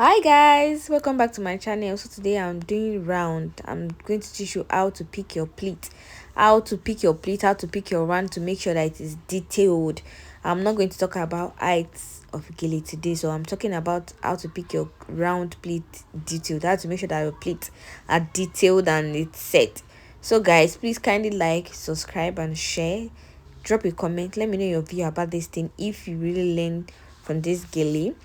Hi guys, welcome back to my channel. So today I'm doing round. I'm going to teach you how to pick your pleat, how to pick your round to make sure that it is detailed. I'm not going to talk about heights of gele today, so I'm talking about how to pick your round pleat detailed, how to make sure that your pleats are detailed and it's set. So guys, please kindly like, subscribe and share. Drop a comment, let me know your view about this thing if you really learn from this gele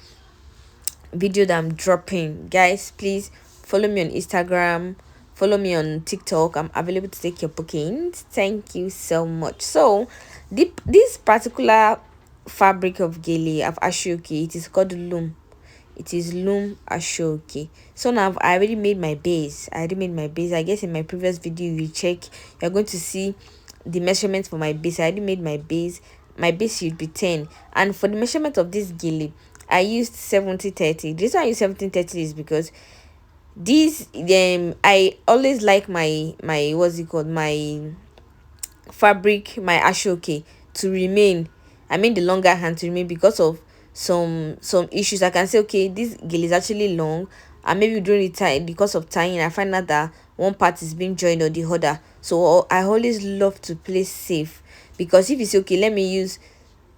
video that I'm dropping. Guys, please follow me on Instagram, follow me on TikTok. I'm available to take your bookings. Thank you so much. So this particular fabric of gele of ashoke, it is called loom. It is loom ashoke. So now I already made my base. I guess in my previous video you check, you're going to see the measurements for my base. I already made my base. My base should be 10, and for the measurement of this gele I used 70/30. The reason I use 70/30 is because this I always like my what's it called, my fabric, my ashoke to remain, I mean the longer hand to remain, because of some issues. I can say okay, this gele is actually long, and maybe during the time, because of tying, I find out that one part is being joined or the other. So I always love to play safe, because if you say okay, let me use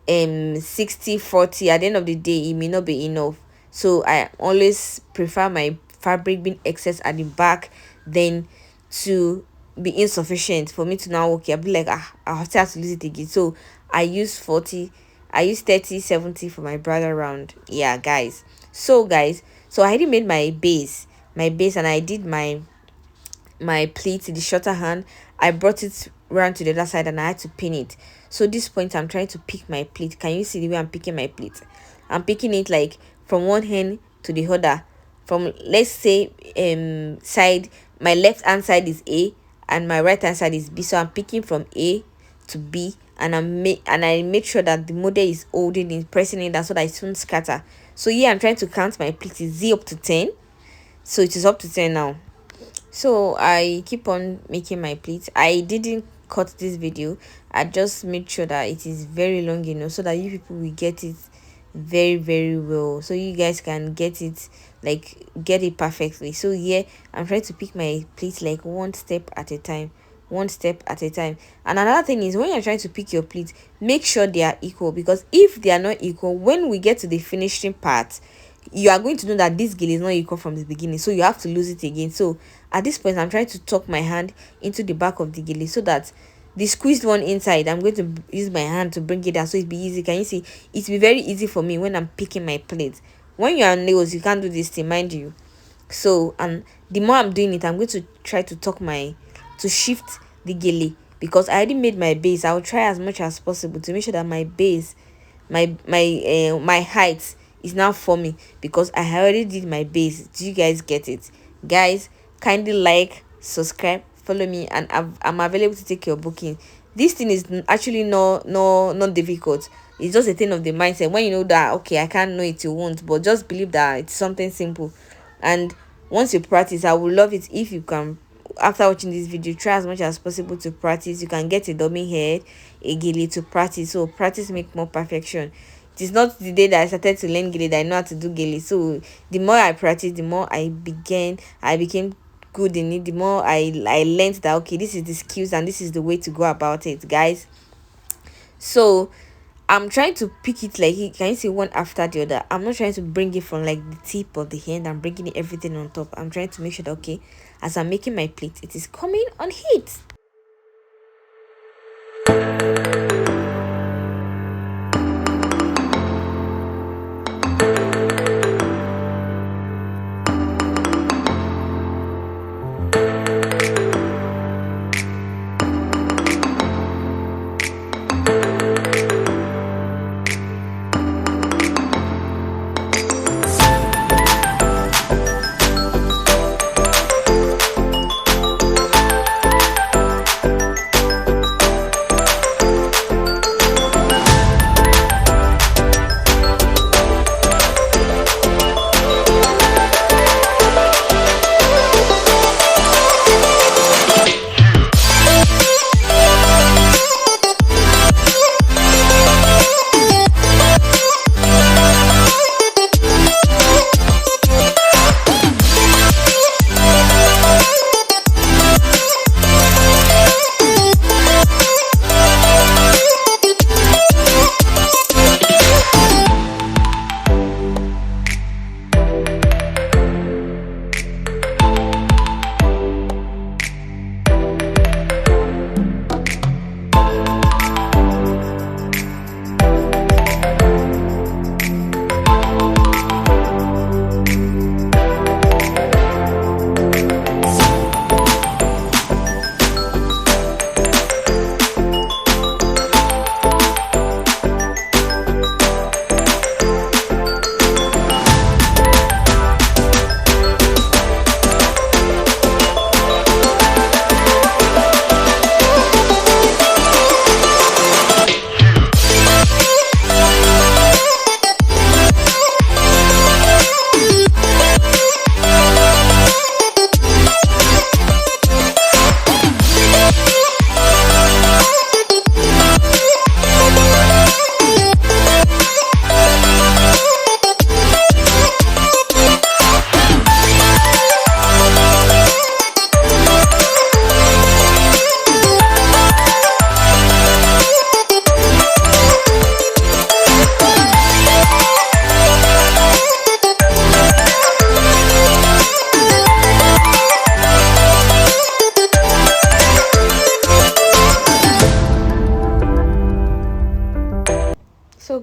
60/40, at the end of the day it may not be enough. So I always prefer my fabric being excess at the back than to be insufficient for me to now okay, I'll be like I'll still have to lose it again. So I use 40, I use 30/70 for my brother round. Yeah guys, so so I already made my base and I did my pleat, the shorter hand. I brought it around to the other side and I had to pin it. So this point I'm trying to pick my pleat. Can you see the way I'm picking my pleat? I'm picking it like from one hand to the other. From, let's say, side, my left hand side is A and my right hand side is B. So I'm picking from A to B, and I make sure that the model is holding it, pressing it down so that it won't scatter. So here I'm trying to count my pleat. Is Z up to 10? So it is up to 10 now. So I keep on making my pleats. I didn't cut this video. I just made sure that it is very long, so that you people will get it very well, so you guys can get it, like get it perfectly. So yeah, I'm trying to pick my pleats like one step at a time, and another thing is, when you're trying to pick your pleats, make sure they are equal, because if they are not equal, when we get to the finishing part, you are going to know that this gele is not equal from the beginning, so you have to lose it again. So at this point I'm trying to tuck my hand into the back of the gele, so that the squeezed one inside, I'm going to use my hand to bring it down, so it be easy. Can you see? It be very easy for me when I'm picking my plate. When you're on nails, you can't do this thing, mind you. So, and the more I'm doing it, I'm going to try to to shift the gele, because I already made my base. I'll try as much as possible to make sure that my base, my height is now forming, because I already did my base. Do you guys get it? Guys, kindly like, subscribe, follow me, and I'm available to take your booking. This thing is actually not difficult. It's just a thing of the mindset. When you know that okay, I can't know it, you won't, but just believe that it's something simple. And once you practice, I would love it if you can, after watching this video, try as much as possible to practice. You can get a dummy head, a gele to practice. So practice make more perfection. It is not the day that I started to learn gele that I know how to do gele. So the more I practice, the more I became good in it. The more I learned that okay, this is the skills and this is the way to go about it, guys. So I'm trying to pick it like, can you see, one after the other. I'm not trying to bring it from like the tip of the hand. I'm bringing it everything on top. I'm trying to make sure that okay, as I'm making my plate, it is coming on heat.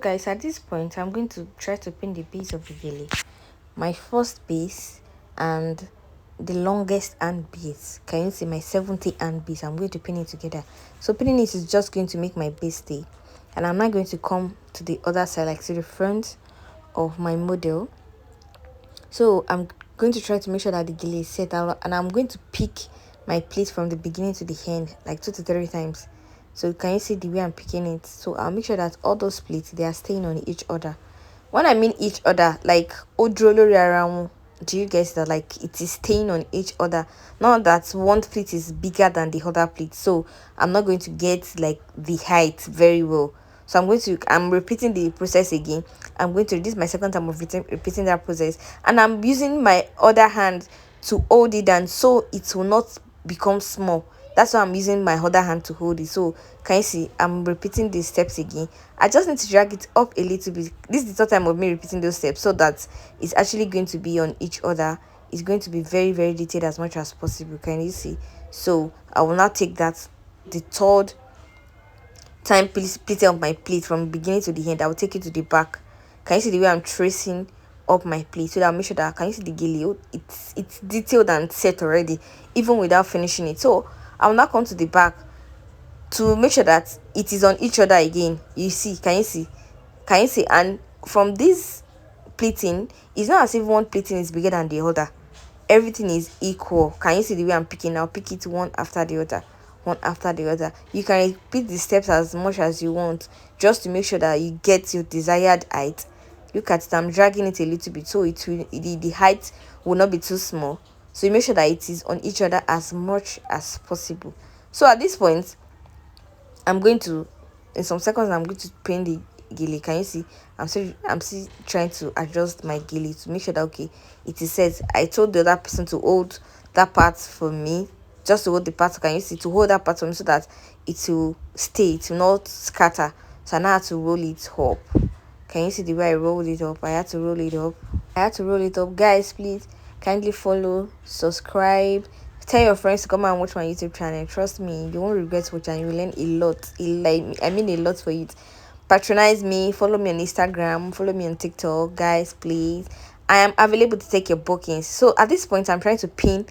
guys, at this point I'm going to try to pin the base of the gele, my first base and the longest hand base. Can you see my 70 hand base? I'm going to pin it together. So pinning it is just going to make my base stay, and I'm not going to come to the other side, like to the front of my model. So I'm going to try to make sure that the gele is set out, and I'm going to pick my pleat from the beginning to the end like 2 to 3 times. So can you see the way I'm picking it? So I'll make sure that all those pleats, they are staying on each other. When I mean each other, like odrolori around, do you guys that, like, it is staying on each other, not that one pleat is bigger than the other pleat. So I'm not going to get like the height very well. So I'm repeating the process again. I'm going to, this is my second time of repeating that process, and I'm using my other hand to hold it down so it will not become small. That's why I'm using my other hand to hold it. So can you see I'm repeating these steps again? I just need to drag it up a little bit. This is the third time of me repeating those steps, so that it's actually going to be on each other. It's going to be very, very detailed as much as possible. Can you see? So I will now take that, the third time pleating up my pleat from beginning to the end. I will take it to the back. Can you see the way I'm tracing up my pleat? So that I'll make sure that, can you see the gele? Oh, it's detailed and set already, even without finishing it. So I'll now come to the back to make sure that it is on each other again. You see, can you see? Can you see? And from this pleating, it's not as if one pleating is bigger than the other. Everything is equal. Can you see the way I'm picking? I'll pick it one after the other, one after the other. You can repeat the steps as much as you want, just to make sure that you get your desired height. Look at it, I'm dragging it a little bit so it will, the height will not be too small. So you make sure that it is on each other as much as possible. So at this point, I'm going to, in some seconds, I'm going to pin the gele. Can you see? I'm still trying to adjust my gele to make sure that, okay, it is set. I told the other person to hold that part for me, just to hold the part. Can you see? To hold that part for me so that it will stay, it will not scatter. So I now have to roll it up. Can you see the way I rolled it up? I had to roll it up. Guys, please kindly follow, subscribe, tell your friends to come and watch my YouTube channel. Trust me, you won't regret watching. You will learn a lot. I mean a lot for you. Patronize me, follow me on Instagram, follow me on TikTok. Guys, please, I am available to take your bookings. So at this point, I'm trying to pin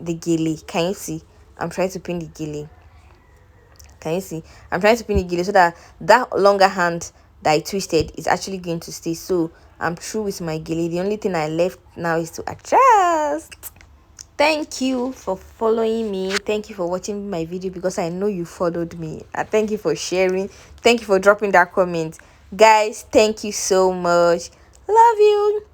the gele. Can you see? I'm trying to pin the gele. Can you see? I'm trying to pin the gele so that that longer hand that I twisted is actually going to stay. So I'm through with my gele. The only thing I left now is to adjust. Thank you for following me. Thank you for watching my video, because I know you followed me. Thank you for sharing. Thank you for dropping that comment. Guys, thank you so much. Love you.